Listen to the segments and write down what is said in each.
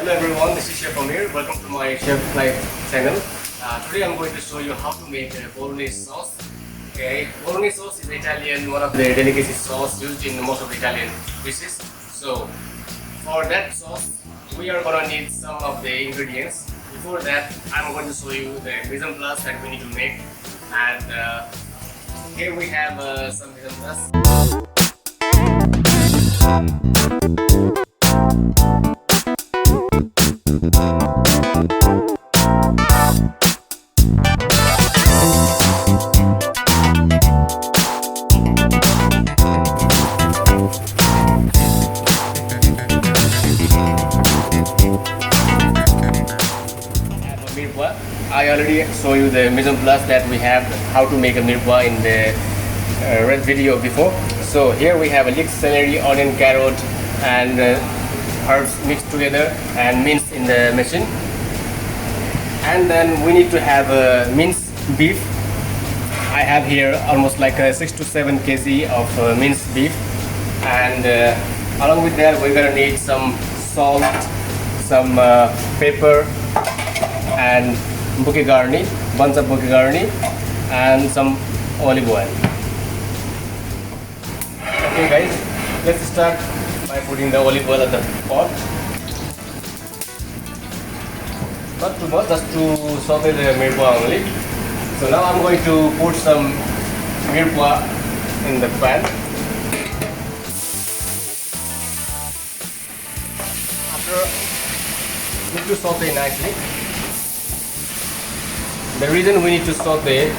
Hello everyone, this is Chef Amir. Welcome to my Chef Life channel. Today I'm going to show you how to make a Bolognese sauce. Okay, Bolognese sauce is Italian, one of the delicacy sauce used in most of the Italian dishes. So for that sauce, we are gonna need some of the ingredients. Before that, I'm going to show you the mise en place that we need to make. And here we have some mise en place. I already show you the mise en place that we have, how to make a mirepoix in the red video before. So here we have a leek, celery, onion, carrot and herbs mixed together and minced in the machine. And then we need to have minced beef. I have here almost like 6 to 7 kg of minced beef, and along with that we're gonna need some salt, some pepper and bouquet garni, bunch of bouquet garni, and some olive oil. Okay guys, let's start by putting the olive oil at the pot. Not too much, just to saute the mirepoix only. So now I'm going to put some mirepoix in the pan. After, need to saute nicely. The reason we need to saute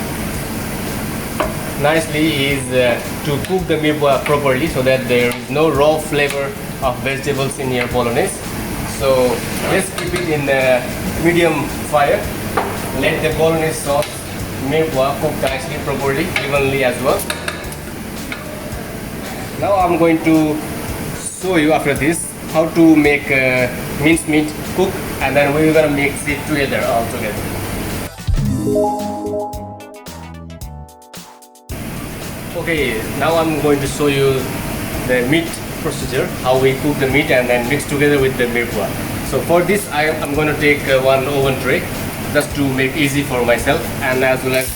nicely is to cook the mirepoix properly, so that there is no raw flavor of vegetables in your bolognese. So let's keep it in medium fire. Let the bolognese sauce mirepoix cook nicely, properly, evenly as well. Now I'm going to show you after this how to make minced meat cook, and then we're gonna mix it together all together. Okay, now I'm going to show you the meat procedure, how we cook the meat and then mix together with the mirepoix. So for this I'm going to take one oven tray, just to make easy for myself, and as well as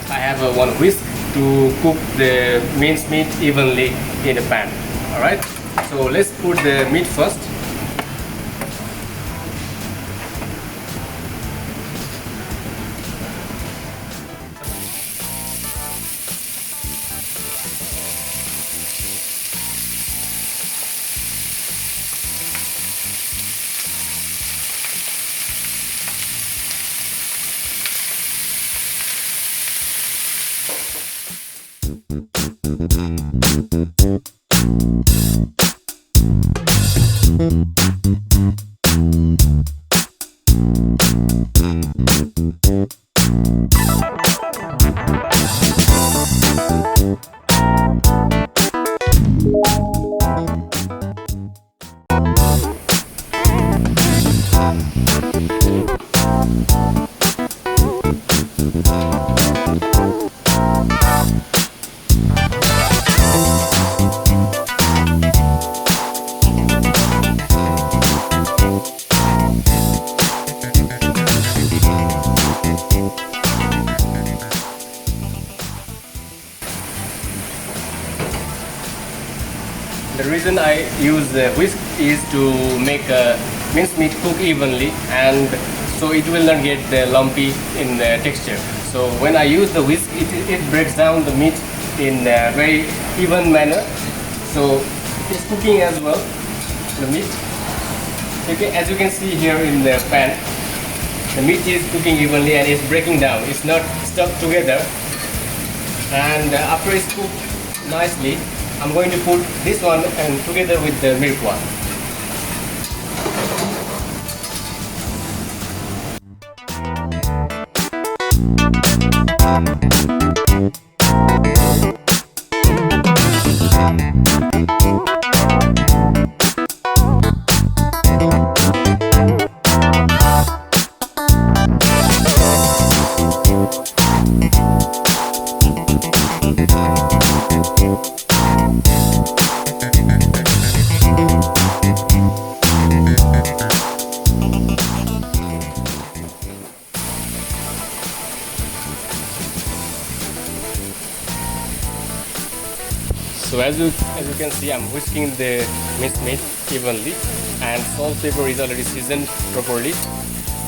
I have one whisk to cook the minced meat evenly in the pan. Alright, so let's put the meat first. The reason I use the whisk is to make minced meat cook evenly, and so it will not get lumpy in the texture. So when I use the whisk, it breaks down the meat in a very even manner. So it's cooking as well, the meat. Okay, as you can see here in the pan, the meat is cooking evenly and it's breaking down. It's not stuck together. And after it's cooked nicely, I'm going to put this one and together with the mirepoix. So as you can see, I'm whisking the minced meat evenly, and salt pepper is already seasoned properly.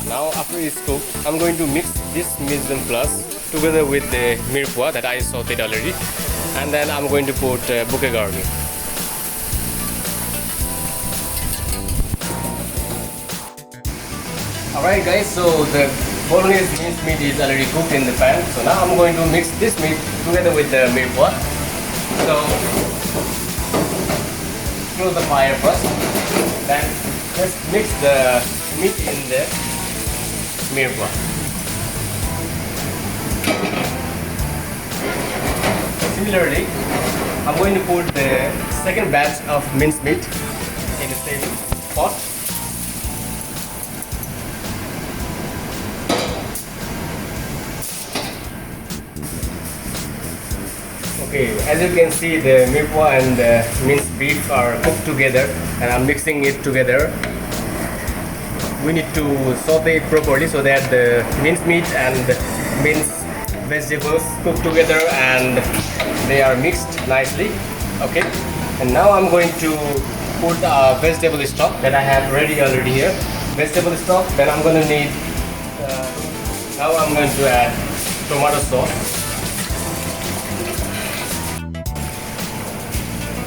Now after it's cooked, I'm going to mix this mise en place together with the mirepoix that I sauteed already, and then I'm going to put bouquet garni. Alright guys, so the Bolognese minced meat is already cooked in the pan. So now I'm going to mix this meat together with the mirepoix. So close the fire first, then let's mix the meat in the mirepoix. Similarly, I'm going to put the second batch of minced meat in the same pot. Okay, as you can see, the mirepoix and the minced beef are cooked together, and I'm mixing it together. We need to saute it properly so that the minced meat and the minced vegetables cook together and they are mixed nicely. Okay, and now I'm going to put vegetable stock that I have ready already here. Vegetable stock. Then I'm going to need. Now I'm going to add tomato sauce.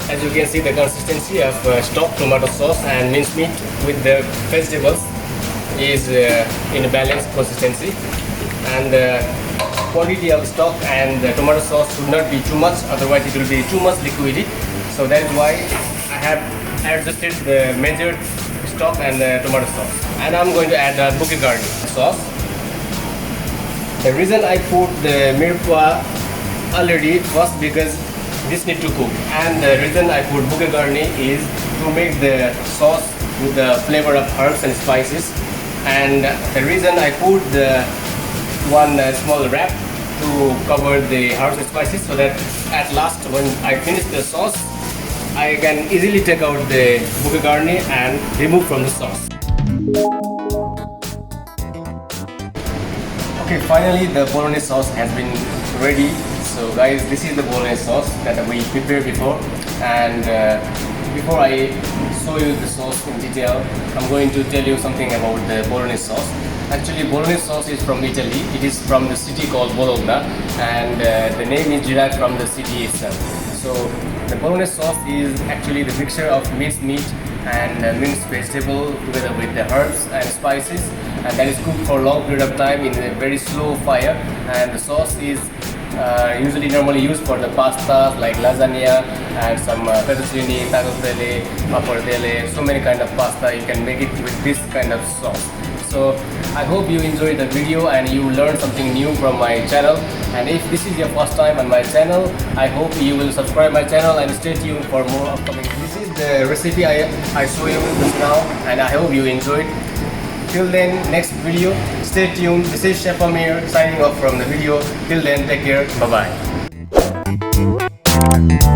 As you can see, the consistency of stock, tomato sauce and minced meat with the vegetables is in a balanced consistency, and the quantity of stock and the tomato sauce should not be too much, otherwise it will be too much liquidy. So that is why I have adjusted the measured stock and the tomato sauce. And I'm going to add the bouquet garni sauce. The reason I put the mirepoix already was because this need to cook, and the reason I put bouquet garni is to make the sauce with the flavor of herbs and spices, and the reason I put the one small wrap to cover the herbs and spices, so that at last when I finish the sauce I can easily take out the bouquet garni and remove from the sauce. Okay, finally the bolognese sauce has been ready. So guys, this is the bolognese sauce that we prepared before, and before I show you the sauce in detail, I'm going to tell you something about the bolognese sauce. Actually, bolognese sauce is from Italy. It is from the city called Bologna, and the name is derived from the city itself. So the bolognese sauce is actually the mixture of minced meat and minced vegetable together with the herbs and spices, and that is cooked for a long period of time in a very slow fire. And the sauce is normally used for the pastas like lasagne and some fettuccine, tagliatelle, pappardelle, so many kind of pasta. You can make it with this kind of sauce. So I hope you enjoyed the video and you learned something new from my channel. And if this is your first time on my channel, I hope you will subscribe my channel and stay tuned for more upcoming. This is the recipe I show you just now, and I hope you enjoyed. Till then, next video, stay tuned. This is Chef Amir signing off from the video. Till then, take care. Bye bye.